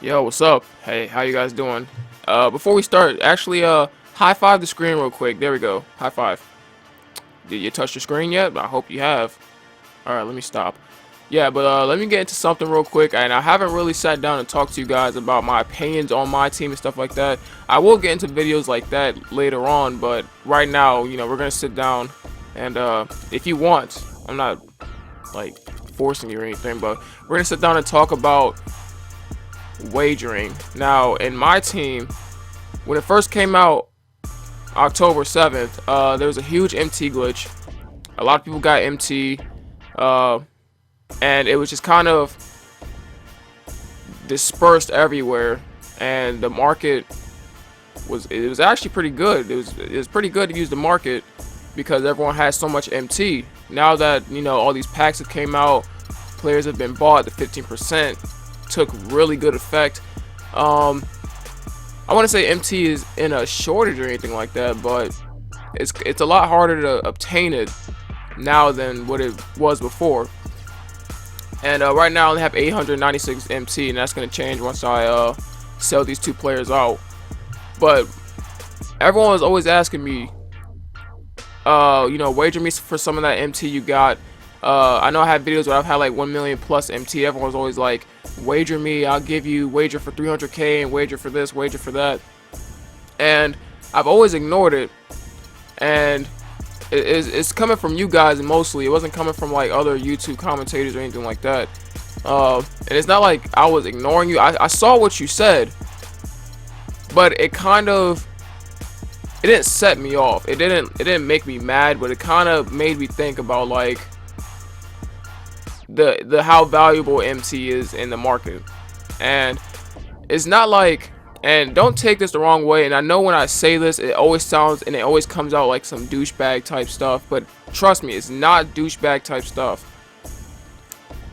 Yo, what's up? Hey, how you guys doing? Before we start, actually, high five the screen real quick. There we go. High five. Did you touch the screen yet? I hope you have. All right, let me stop. Yeah, but let me get into something real quick. And I haven't really sat down and talked to you guys about my opinions on my team and stuff like that. I will get into videos like that later on, but right now, we're gonna sit down and if you want, I'm not like forcing you or anything, but we're gonna sit down and talk about wagering. Now, in my team, when it first came out, October 7th, there was a huge MT glitch. A lot of people got MT, uh, and it was just kind of dispersed everywhere. And the market was actually pretty good. It was pretty good to use the market because everyone had so much MT. Now that all these packs have came out, players have been bought. The 15% took really good effect. I want to say MT is in a shortage or anything like that, but it's a lot harder to obtain it now than what it was before. And right now I only have 896 MT, and that's gonna change once I sell these two players out. But everyone was always asking me, wager me for some of that MT you got. I know I had videos where I've had like 1 million plus MT. Everyone was always like, wager me, I'll give you wager for 300k and wager for this, wager for that. And I've always ignored it. And it's coming from you guys mostly. It wasn't coming from like other YouTube commentators or anything like that. And it's not like I was ignoring you. I saw what you said, but it didn't set me off. It didn't make me mad, but it kind of made me think about like the how valuable MT is in the market. And it's not like, and don't take this the wrong way, and I know when I say this it always sounds and it always comes out like some douchebag type stuff, but trust me, it's not douchebag type stuff.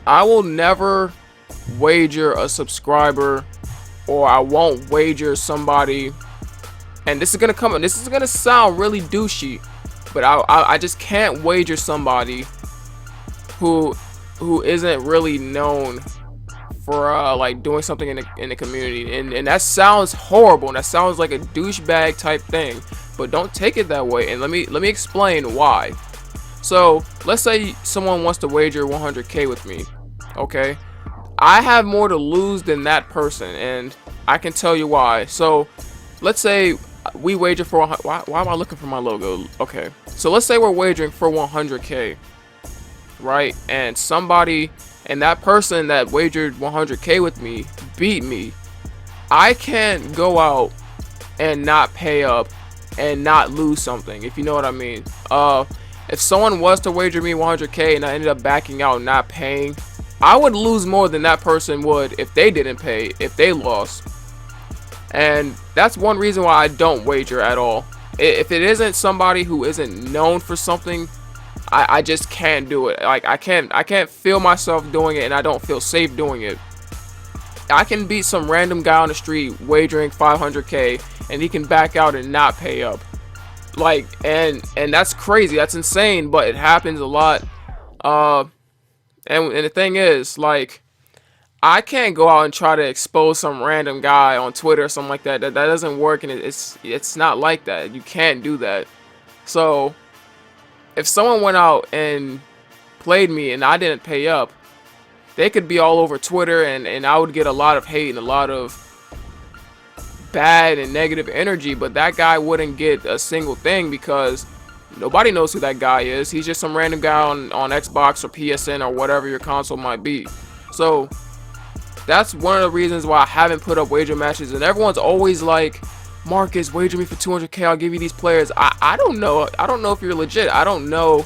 I will never wager a subscriber, or I won't wager somebody, and this is gonna sound really douchey, but I just can't wager somebody who isn't really known for like doing something in the community, and that sounds horrible, and that sounds like a douchebag type thing, but don't take it that way, and let me explain why. So let's say someone wants to wager 100k with me, okay? I have more to lose than that person, and I can tell you why. So let's say we wager for why am I looking for my logo? Okay, so let's say we're wagering for 100k, right? And that person that wagered 100k with me beat me. I can't go out and not pay up and not lose something, if you know what I mean. If someone was to wager me 100k and I ended up backing out and not paying, I would lose more than that person would if they didn't pay, if they lost. And that's one reason why I don't wager at all. If it isn't somebody who isn't known for something, I just can't do it. Like I can't feel myself doing it, and I don't feel safe doing it. I can beat some random guy on the street wagering 500k and he can back out and not pay up. Like, and that's crazy, that's insane, but it happens a lot. And the thing is, like, I can't go out and try to expose some random guy on Twitter or something like that. That doesn't work, and it's not like that. You can't do that. So if someone went out and played me and I didn't pay up, they could be all over Twitter, and I would get a lot of hate and a lot of bad and negative energy, but that guy wouldn't get a single thing because nobody knows who that guy is. He's just some random guy on Xbox or PSN or whatever your console might be. So that's one of the reasons why I haven't put up wager matches, and everyone's always like, Marcus, wager me for 200k, I'll give you these players. I don't know if you're legit. I don't know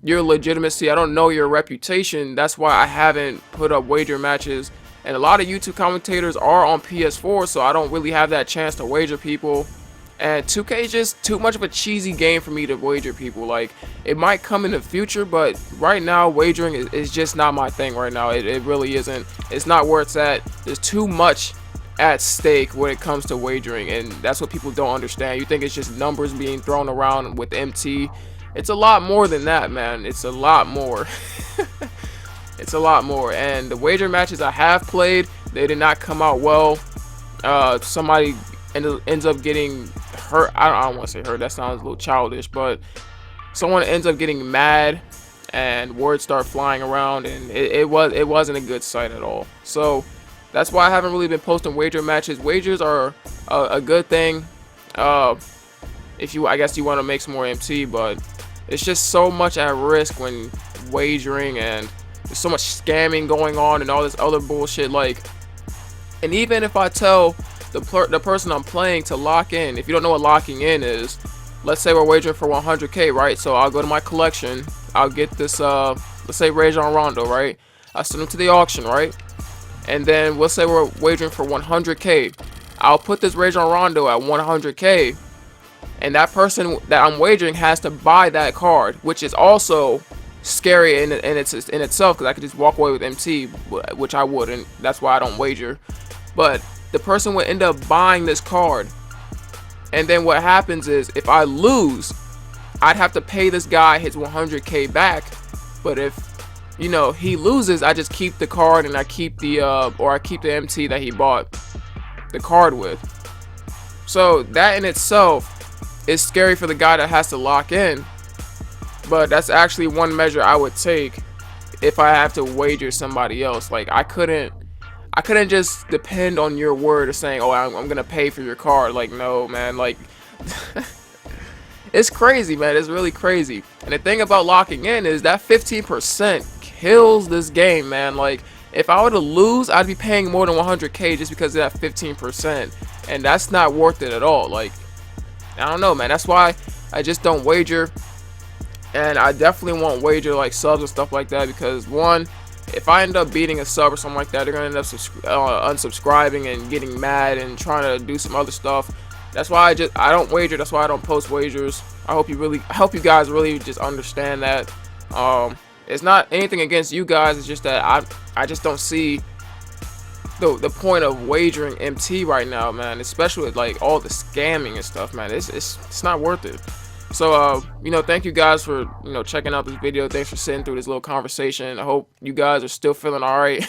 your legitimacy. I don't know your reputation. That's why I haven't put up wager matches. And a lot of YouTube commentators are on PS4, so I don't really have that chance to wager people. And 2K is just too much of a cheesy game for me to wager people. Like, it might come in the future, but right now wagering is just not my thing right now. It really isn't. It's not where it's at. There's too much at stake when it comes to wagering, and that's what people don't understand. You think it's just numbers being thrown around with MT. It's a lot more than that, man. It's a lot more. It's a lot more. And the wager matches I have played, They did not come out well. Somebody ends up getting hurt. I don't want to say hurt. That sounds a little childish, but someone ends up getting mad, and words start flying around, and it wasn't a good sight at all. So that's why I haven't really been posting wager matches. Wagers are a good thing. If you, I guess you want to make some more MT, but it's just so much at risk when wagering, and there's so much scamming going on and all this other bullshit. Like, and even if I tell the person I'm playing to lock in, if you don't know what locking in is, let's say we're wagering for 100k, right? So I'll go to my collection, I'll get this let's say Rajon Rondo, right? I send him to the auction, right? And then we'll say we're wagering for 100k. I'll put this Rajon Rondo at 100k, and that person that I'm wagering has to buy that card, which is also scary in itself, because I could just walk away with MT, which I wouldn't. That's why I don't wager. But the person would end up buying this card, and then what happens is, if I lose, I'd have to pay this guy his 100k back. But if, you know, he loses, I just keep the card, and I keep the I keep the MT that he bought the card with. So that in itself is scary for the guy that has to lock in. But that's actually one measure I would take if I have to wager somebody else. Like, I couldn't just depend on your word of saying, oh, I'm gonna pay for your card. Like, no, man. Like, it's crazy, man. It's really crazy. And the thing about locking in is that 15% kills this game, man. Like, if I were to lose, I'd be paying more than 100k just because of that 15%, and that's not worth it at all. Like, I don't know, man. That's why I just don't wager. And I definitely won't wager like subs and stuff like that, because one, if I end up beating a sub or something like that, they're gonna end up unsubscribing and getting mad and trying to do some other stuff. That's why I don't wager. That's why I don't post wagers. I hope you guys really just understand that. It's not anything against you guys. It's just that I just don't see the point of wagering MT right now, man. Especially with like all the scamming and stuff, man. It's not worth it. So, you know, thank you guys for, you know, checking out this video. Thanks for sitting through this little conversation. I hope you guys are still feeling all right.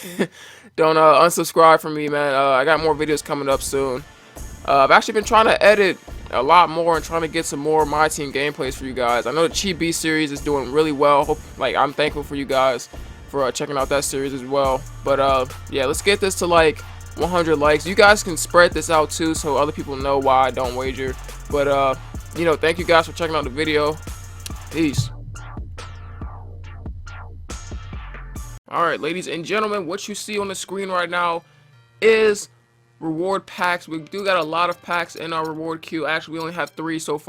Don't unsubscribe from me, man. I got more videos coming up soon. I've actually been trying to edit a lot more and trying to get some more MyTEAM gameplays for you guys. I know the Cheat Beast series is doing really well. I'm thankful for you guys for checking out that series as well. But yeah, let's get this to like 100 likes. You guys can spread this out too, so other people know why I don't wager. But you know, thank you guys for checking out the video. Peace. Alright, ladies and gentlemen, what you see on the screen right now is reward packs. We do got a lot of packs in our reward queue. Actually, we only have 3 so far.